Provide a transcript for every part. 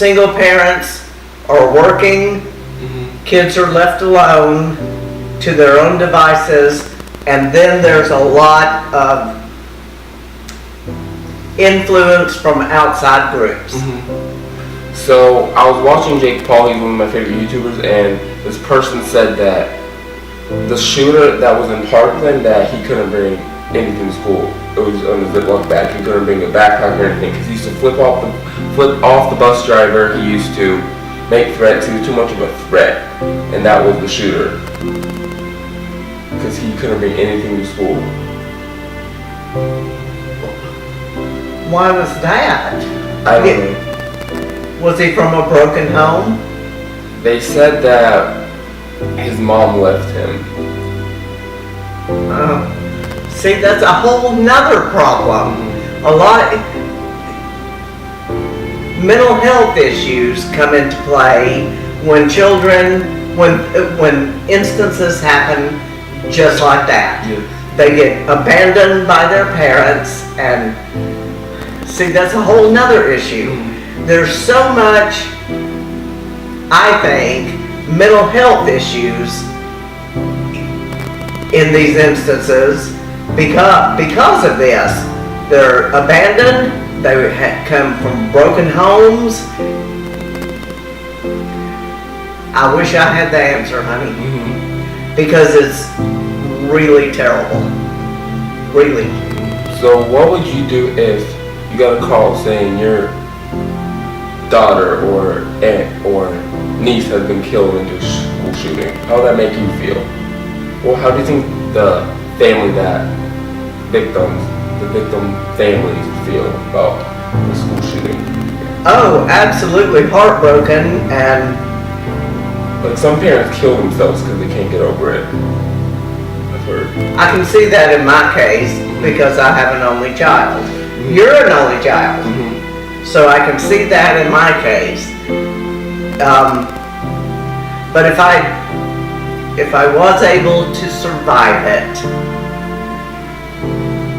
single parents are working, kids are left alone to their own devices, and then there's a lot of influence from outside groups. So I was watching Jake Paul, he's one of my favorite YouTubers, and this person said that the shooter that was in Parkland, that he couldn't bring anything to school. It was on his Ziploc bag. He couldn't bring a backpack or anything because he used to flip off the bus driver. He used to make threats. He was too much of a threat, and that was the shooter because he couldn't bring anything to school. Why was that? I don't know. Was he from a broken home? They said that his mom left him. See, that's a whole nother problem. A lot mental health issues come into play when when instances happen just like that. Yeah. They get abandoned by their parents, and see, that's a whole nother issue. There's so much, I think, mental health issues in these instances because of this. They're abandoned, they come from broken homes. I wish I had the answer, honey, because it's really terrible, really. So what would you do if you got a call saying your daughter or aunt or niece has been killed in a school shooting? How would that make you feel? Or how do you think the family the victim families feel about the school shooting? Oh, absolutely heartbroken, and like some parents kill themselves because they can't get over it. I've heard. I can see that in my case because I have an only child. You're an only child, so I can see that in my case. But if I was able to survive it,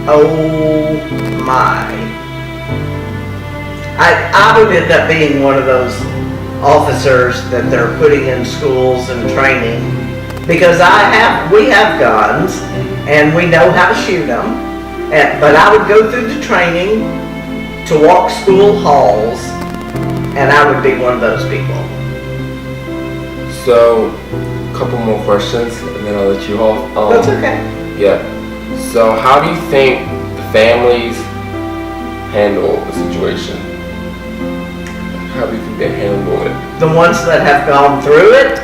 oh my, I would end up being one of those officers that they're putting in schools and training, because we have guns and we know how to shoot them, but I would go through the training to walk school halls, and I would be one of those people. So, a couple more questions, and then I'll let you off. That's okay. Yeah. So, how do you think the families handle the situation? How do you think they handle it? The ones that have gone through it,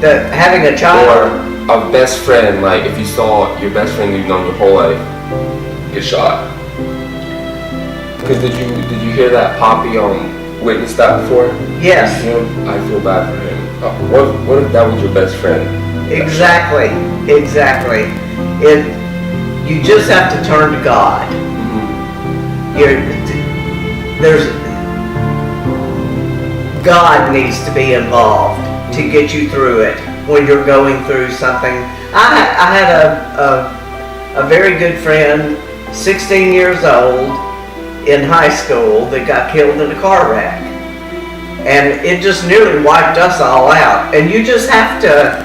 that having a child. Or a best friend, like if you saw your best friend you've known your whole life get shot. Because did you hear that Poppy witnessed that before? Yes. I feel bad for him. What if that was your best friend? Exactly. You just have to turn to God. God needs to be involved to get you through it when you're going through something. I had a very good friend, 16 years old, in high school, that got killed in a car wreck. And it just nearly wiped us all out. And you just have to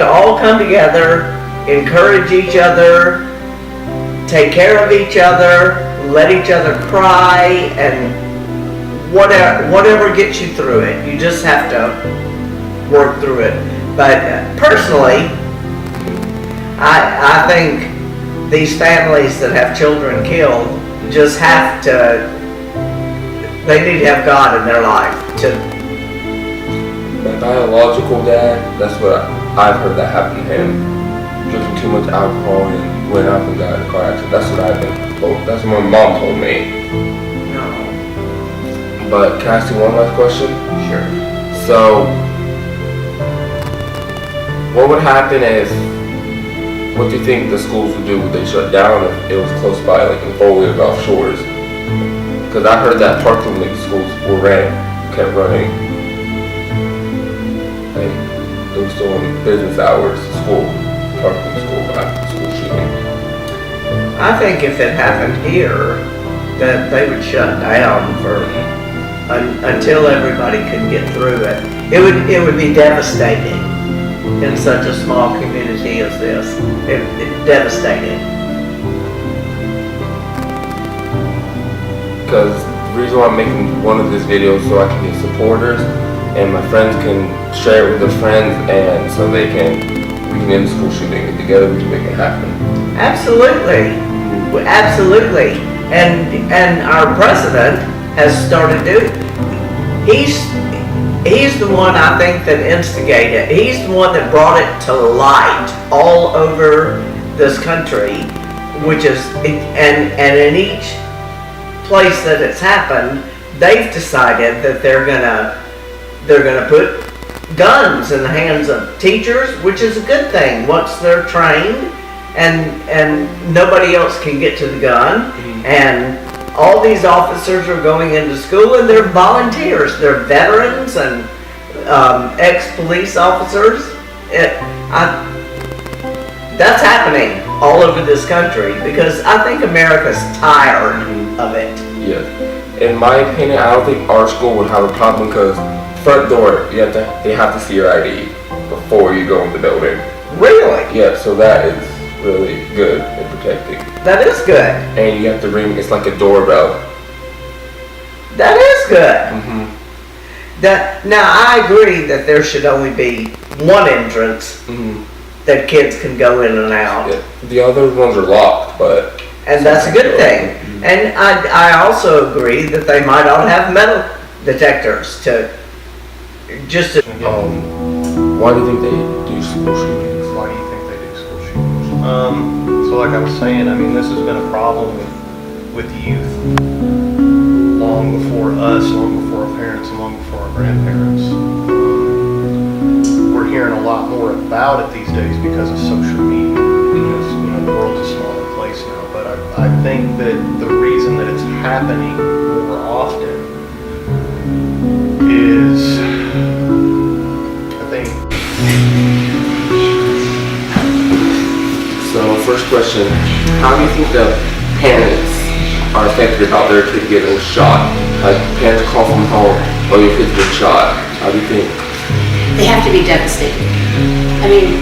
all come together, encourage each other, take care of each other, let each other cry, and whatever gets you through it. You just have to work through it. But personally, I think these families that have children killed just have to, they need to have God in their life. My biological dad, that's what I've heard that happened to him. Drinking too much alcohol and went out and got in a car accident. That's what I've been told. That's what my mom told me. No. But can I ask you one last question? Sure. So, what would happen what do you think the schools would do? Would they shut down if it was close by, like in Foley or Gulf Shores? Because I heard that Parkland schools kept running. Like, they were still in business hours, Parkland school, after school shooting. I think if it happened here, that they would shut down for until everybody could get through it. It would be devastating in such a small community as this. Devastating. Because the reason why I'm making one of these videos so I can get supporters and my friends can share it with their friends, and so we can end the school shooting, and together we can make it happen. Absolutely, absolutely. And our president has started doing. He's the one, I think, that instigated. He's the one that brought it to light all over this country, which is and in each place that it's happened, they've decided that they're gonna put guns in the hands of teachers, which is a good thing once they're trained and nobody else can get to the gun. And all these officers are going into school and they're volunteers. They're veterans and ex-police officers. That's happening all over this country because I think America's tired of it. Yeah. In my opinion, I don't think our school would have a problem because front door, they have to see your ID before you go in the building. Really? Yeah, so that is really good in protecting. That is good. And you have to ring, it's like a doorbell. That is good. Mm-hmm. Now I agree that there should only be one entrance that kids can go in and out. Yeah. The other ones are locked, but... And that's a good thing. And I also agree that they might all have metal detectors to just to... Why do you think they do school shootings? Why do you think they do school shootings? So like I was saying, I mean, this has been a problem with youth long before us, long before our parents, and long before our grandparents. We're hearing a lot more about it these days because of social media. Because, the world's a smaller place now. But I think that the reason that it's happening more often is, So, first question, how do you think the parents are affected about their kid getting shot? Like, parents call from home, oh, your kid's been shot. How do you think? They have to be devastated. I mean,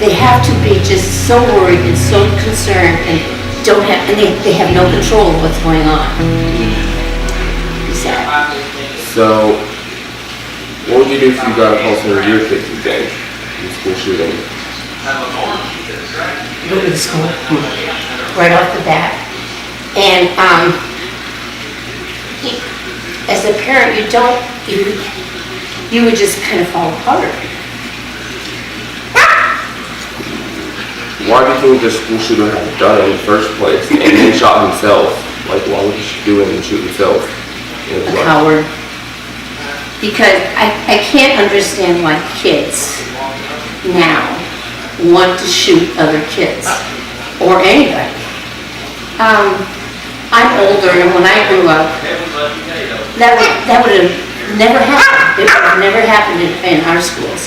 they have to be just so worried and so concerned and they have no control of what's going on. It's sad. So, what would you do if you got a call from your kids today in school shooting? Go to the school right off the bat. And as a parent, you would just kind of fall apart. Why do you think the school shooter had done it in the first place and then shot himself? Like, why would he do it and shoot himself? A coward. Because I can't understand why kids now want to shoot other kids or anybody. I'm older, and when I grew up, that would have never happened. It would have never happened in our schools.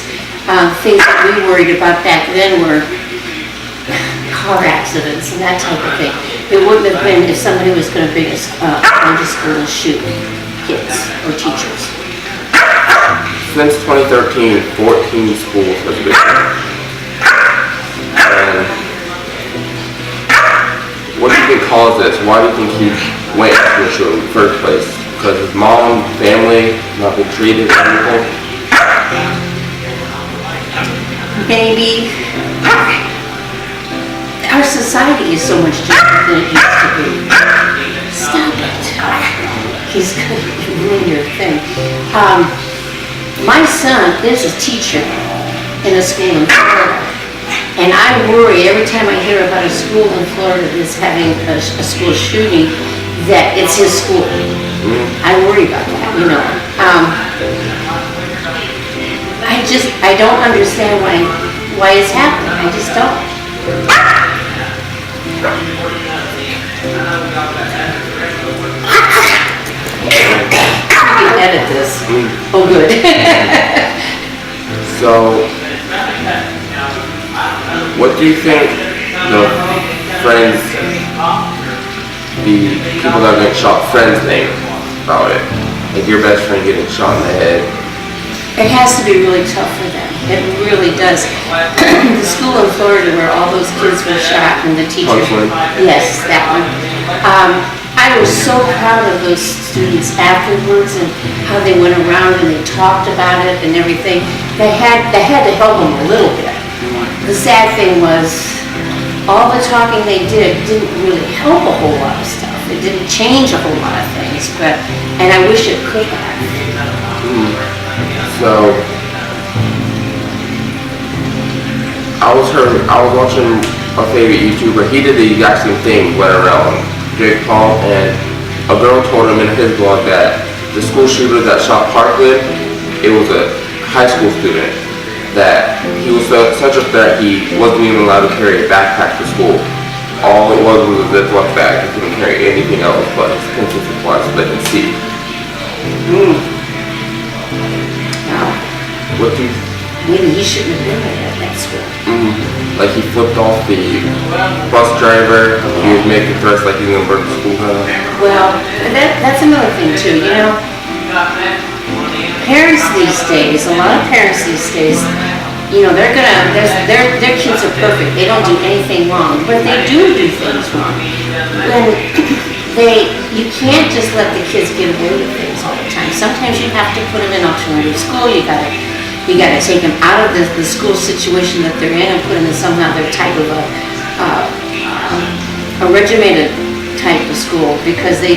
Things that we worried about back then were car accidents and that type of thing. It wouldn't have been if somebody was going to bring us into school and shoot kids or teachers. Since 2013, 14 schools have been. And what do you think caused this? Why do you think he went to school shooting in the first place? Because his mom, family, not been treated or anything? Maybe our society is so much different than it used to be. Stop it. He's going to ruin your thing. My son is a teacher in a school in Florida. And I worry every time I hear about a school in Florida that's having a school shooting that it's his school. I worry about that, I don't understand why it's happening. I just don't. You can edit this. Oh, good. So, what do you think the friends, the people that get shot, friends' name? about it? Like your best friend getting shot in the head. It has to be really tough for them. It really does. The school in Florida where all those kids were shot and the teachers. Parkland. Yes, that one. I was so proud of those students afterwards and how they went around and they talked about it and everything. They had to help them a little bit. The sad thing was all the talking they did didn't really help a whole lot of stuff. It didn't change a whole lot of things, and I wish it could have. So I was watching a favorite YouTuber. He did the exact same thing, went around Jake Paul, and a girl told him in his blog that the school shooter that shot Parkland, it was a high school student, that he was such a threat he wasn't even allowed to carry a backpack to school. All it was a Ziploc bag. He couldn't carry anything else but his pencil supplies so they could see. What do you... Maybe he shouldn't have been there at that school. Like he flipped off the bus driver, he was making threats like he was gonna burn the school down. Well, that's another thing too, you know. Parents these days, a lot of parents these days, you know, their kids are perfect. They don't do anything wrong, but they do things wrong. And you can't just let the kids get away with things all the time. Sometimes you have to put them in alternative school. You gotta take them out of the school situation that they're in and put them in some other type of a regimented type of school, because they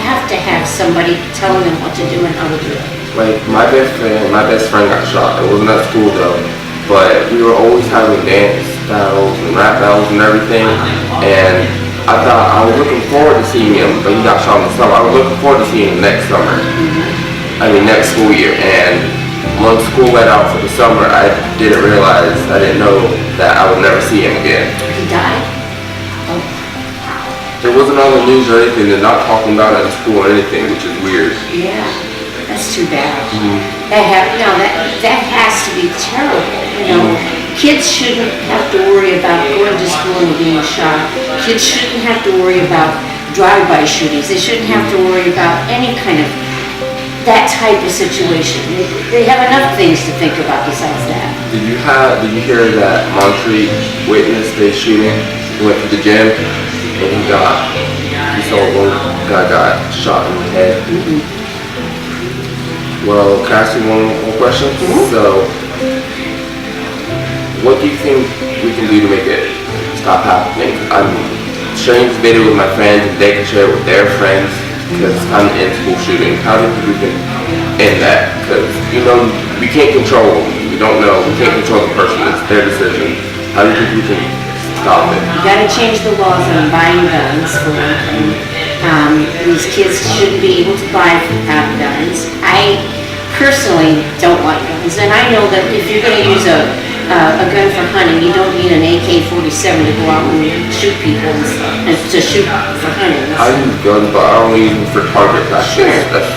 have to have somebody telling them what to do and how to do it. Like my best friend got shot. It wasn't at school though, but we were always having dance battles and rap battles and everything. And I was looking forward to seeing him, but he got shot in the summer. I was looking forward to seeing him next summer. Next school year. And once school let out for the summer, I didn't know that I would never see him again. He died? Oh. It wasn't on the news or anything. They're not talking about it at school or anything, which is weird. Yeah, that's too bad. That has to be terrible. You know, kids shouldn't have to worry about going to school and being shot. Kids shouldn't have to worry about drive-by shootings. They shouldn't have to worry about any kind of that type of situation. They have enough things to think about besides that. Did you hear that Montreat witnessed a shooting? He went to the gym and he saw one guy got shot in the head. Well, can I ask you one more question? So, what do you think we can do to make it stop happening? I'm sharing this video with my friends and they can share it with their friends, because I'm in school shooting. How do you think we can end that? Because, you know, we can't control them. We don't know. We can't control the person. It's their decision. How do you think we can stop it? You gotta change the laws on buying guns for one thing. These kids shouldn't be able to buy guns. I personally don't like guns, and I know that if you're gonna use a gun for hunting, you don't need an AK-47 to go out and shoot people and to shoot for hunting. I use guns, but I only use them for target practice. Sure. That's